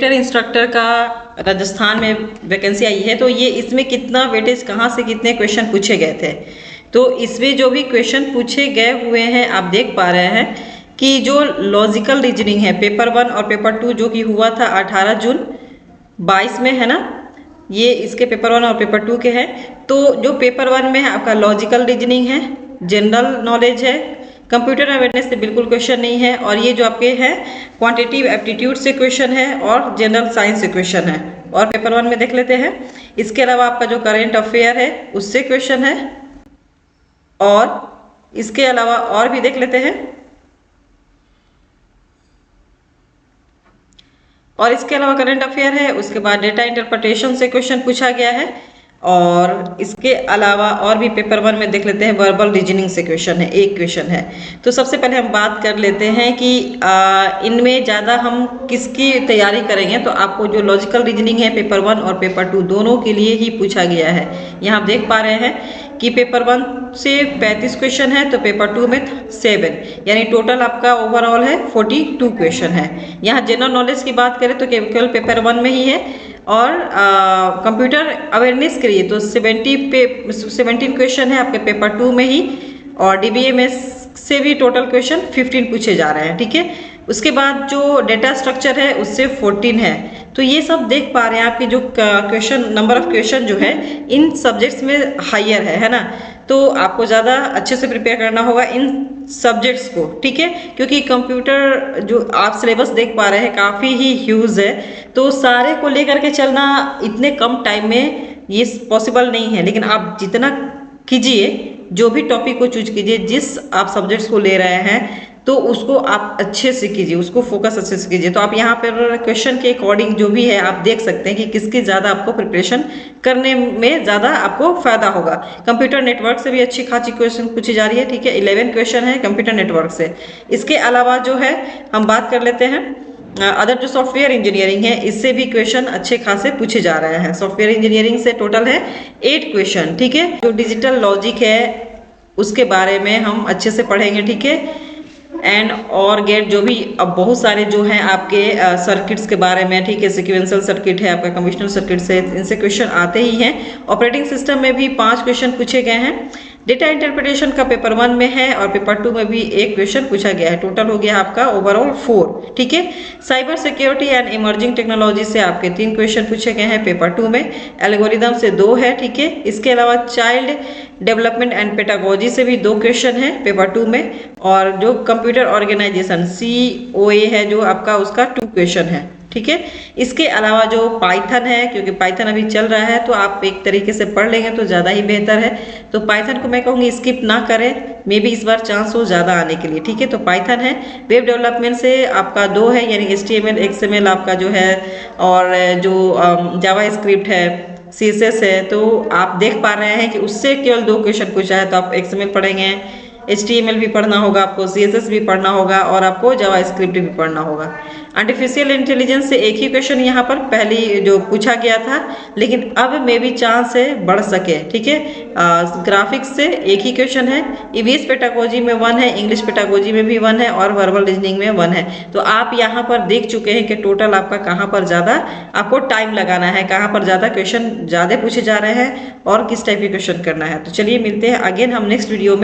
Computer instructor का राजस्थान में vacancy आई है, तो ये इसमें कितना वेटेज, कहाँ से कितने क्वेश्चन पूछे गए थे। तो इसमें जो भी क्वेश्चन पूछे गए हुए हैं आप देख पा रहे हैं कि जो लॉजिकल रीजनिंग है पेपर 1 और पेपर 2 जो कि हुआ था 18 जून 22 में, है ना, ये इसके पेपर 1 और पेपर 2 के हैं। तो जो पेपर 1 में है आपका लॉजिकल रीजनिंग है, जनरल नॉलेज है, कंप्यूटर अवेयरनेस से बिल्कुल क्वेश्चन नहीं है, और ये जो आपके हैं क्वांटिटेटिव एप्टीट्यूड से क्वेश्चन है और जनरल साइंस से क्वेश्चन है, और पेपर 1 में देख लेते हैं। इसके अलावा आपका जो करेंट अफेयर है उससे क्वेश्चन है, और इसके अलावा और भी देख लेते हैं, और इसके अलावा करंट अफेयर है, उसके बाद डेटा इंटरप्रिटेशन से क्वेश्चन पूछा गया है, और इसके अलावा और भी पेपर 1 में देख लेते हैं वर्बल रीजनिंग से क्वेश्चन है, एक क्वेश्चन है। तो सबसे पहले हम बात कर लेते हैं कि इनमें ज़्यादा हम किसकी तैयारी करेंगे। तो आपको जो लॉजिकल रीजनिंग है पेपर 1 और पेपर 2 दोनों के लिए ही पूछा गया है। यहाँ आप देख पा रहे हैं कि पेपर 1 से 35 क्वेश्चन है, तो पेपर 2 में 7, यानी टोटल आपका ओवरऑल है 42 क्वेश्चन है। यहाँ जनरल नॉलेज की बात करें तो केवल पेपर 1 में ही है, और कंप्यूटर अवेयरनेस के लिए तो 17 क्वेश्चन है आपके पेपर 2 में ही, और डीबीएमएस से भी टोटल क्वेश्चन 15 पूछे जा रहे हैं, ठीक है। उसके बाद जो डेटा स्ट्रक्चर है उससे 14 है। तो ये सब देख पा रहे हैं आपकी जो क्वेश्चन, नंबर ऑफ क्वेश्चन जो है इन सब्जेक्ट्स में हायर है ना। तो आपको ज़्यादा अच्छे से प्रिपेयर करना होगा इन सब्जेक्ट्स को, ठीक है, क्योंकि कंप्यूटर जो आप सिलेबस देख पा रहे हैं काफ़ी ही ह्यूज है, तो सारे को लेकर के चलना इतने कम टाइम में ये पॉसिबल नहीं है। लेकिन आप जितना कीजिए, जो भी टॉपिक को चूज कीजिए, जिस आप सब्जेक्ट्स को ले रहे हैं तो उसको आप अच्छे से कीजिए, उसको फोकस अच्छे से कीजिए। तो आप यहाँ पर क्वेश्चन के अकॉर्डिंग जो भी है आप देख सकते हैं कि किसकी ज़्यादा आपको प्रिपरेशन करने में ज़्यादा आपको फायदा होगा। कंप्यूटर नेटवर्क से भी अच्छी खासी क्वेश्चन पूछी जा रही है, ठीक है, 11 क्वेश्चन है कंप्यूटर नेटवर्क से। इसके अलावा जो है हम बात कर लेते हैं अदर जो सॉफ्टवेयर इंजीनियरिंग है, इससे भी क्वेश्चन अच्छे खासे पूछे जा रहे हैं। सॉफ्टवेयर इंजीनियरिंग से टोटल है 8 क्वेश्चन, ठीक है। जो डिजिटल लॉजिक है उसके बारे में हम अच्छे से पढ़ेंगे, ठीक है, एंड और गेट जो भी अब बहुत सारे जो हैं आपके सर्किट्स के बारे में, ठीक है, सिक्वेंशियल सर्किट है आपका, कमिश्नल सर्किट से, इनसे क्वेश्चन आते ही हैं। ऑपरेटिंग सिस्टम में भी 5 क्वेश्चन पूछे गए हैं। डेटा इंटरप्रिटेशन का पेपर 1 में है और पेपर 2 में भी 1 क्वेश्चन पूछा गया है। टोटल हो गया आपका ओवरऑल 4, ठीक है। Cyber security and emerging technology से आपके 3 क्वेश्चन पूछे गए हैं पेपर 2 में। एल्गोरिदम से 2 है, ठीक है। इसके अलावा चाइल्ड डेवलपमेंट एंड पेडागोजी से भी 2 क्वेश्चन है पेपर 2 में, और जो कंप्यूटर ऑर्गेनाइजेशन COA है जो आपका, उसका 2 क्वेश्चन है, ठीक है। इसके अलावा जो पाइथन है, क्योंकि पाइथन अभी चल रहा है तो आप एक तरीके से पढ़ लेंगे तो ज़्यादा ही बेहतर है। तो पाइथन को मैं कहूँगी स्किप ना करें, मे बी इस बार चांस हो ज़्यादा आने के लिए, ठीक है। तो पाइथन है। वेब डेवलपमेंट से आपका 2 है, यानी HTML XML आपका जो है, और जो जावा स्क्रिप्ट है, CSS है। तो आप देख पा रहे हैं कि उससे केवल 2 क्वेश्चन पूछा है, तो आप XML पढ़ेंगे, HTML भी पढ़ना होगा आपको, CSS भी पढ़ना होगा, और आपको जावा स्क्रिप्ट भी पढ़ना होगा। आर्टिफिशियल इंटेलिजेंस से 1 ही क्वेश्चन यहाँ पर पहली जो पूछा गया था, लेकिन अब मे भी चांस है बढ़ सके, ठीक है। ग्राफिक्स से 1 ही क्वेश्चन है। EVS पेडागोजी में 1 है, इंग्लिश पेडागोजी में भी 1 है, और वर्बल रीजनिंग में 1 है। तो आप यहाँ पर देख चुके हैं कि टोटल आपका कहाँ पर ज़्यादा आपको टाइम लगाना है, कहाँ पर ज़्यादा क्वेश्चन ज़्यादा पूछे जा रहे हैं, और किस टाइप के क्वेश्चन करना है। तो चलिए मिलते हैं अगेन हम नेक्स्ट वीडियो में।